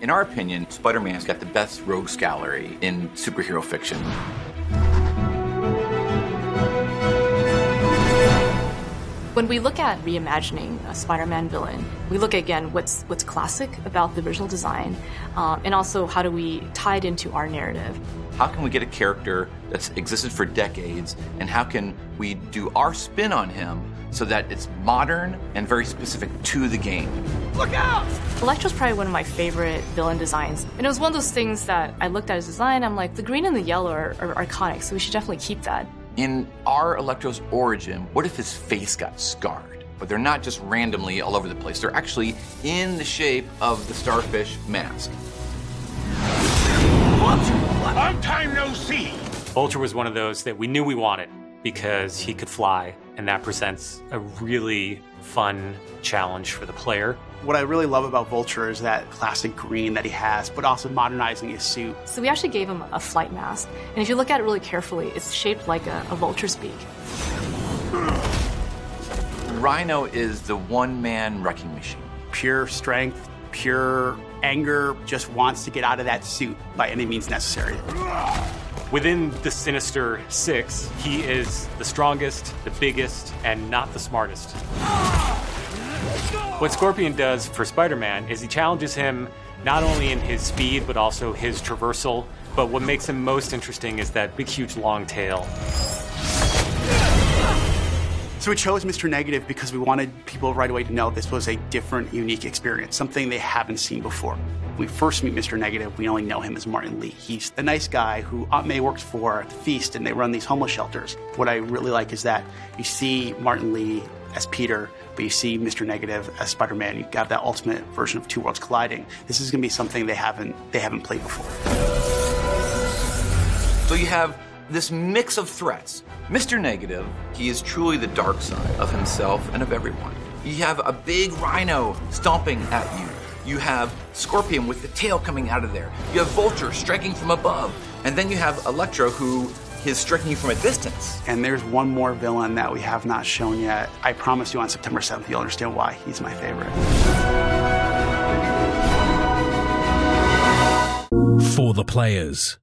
In our opinion, Spider-Man's got the best rogues gallery in superhero fiction. When we look at reimagining a Spider-Man villain, we look again what's classic about the original design, and also how do we tie it into our narrative. How can we get a character that's existed for decades, and how can we do our spin on him so that it's modern and very specific to the game? Look out! Electro's probably one of my favorite villain designs. And it was one of those things that I looked at his design, I'm like, the green and the yellow are iconic, so we should definitely keep that. In our Electro's origin, what if his face got scarred? But they're not just randomly all over the place. They're actually in the shape of the starfish mask. Long time no see! Vulture was one of those that we knew we wanted because he could fly, and that presents a really fun challenge for the player. What I really love about Vulture is that classic green that he has, but also modernizing his suit. So we actually gave him a flight mask, and if you look at it really carefully, it's shaped like a vulture's beak. Rhino is the one-man wrecking machine. Pure strength, pure anger, just wants to get out of that suit by any means necessary. Within the Sinister Six, he is the strongest, the biggest, and not the smartest. What Scorpion does for Spider-Man is he challenges him not only in his speed, but also his traversal. But what makes him most interesting is that big, huge, long tail. So we chose Mr. Negative because we wanted people right away to know this was a different, unique experience, something they haven't seen before. When we first meet Mr. Negative, we only know him as Martin Lee. He's the nice guy who Aunt May works for at the Feast, and they run these homeless shelters. What I really like is that you see Martin Lee as Peter, but you see Mr. Negative as Spider-Man. You got that ultimate version of two worlds colliding. This is going to be something they haven't played before. So you have this mix of threats. Mr. Negative, he is truly the dark side of himself and of everyone. You have a big rhino stomping at you. You have Scorpion with the tail coming out of there. You have Vulture striking from above. And then you have Electro, who is striking you from a distance. And there's one more villain that we have not shown yet. I promise you on September 7th, you'll understand why he's my favorite. For the players.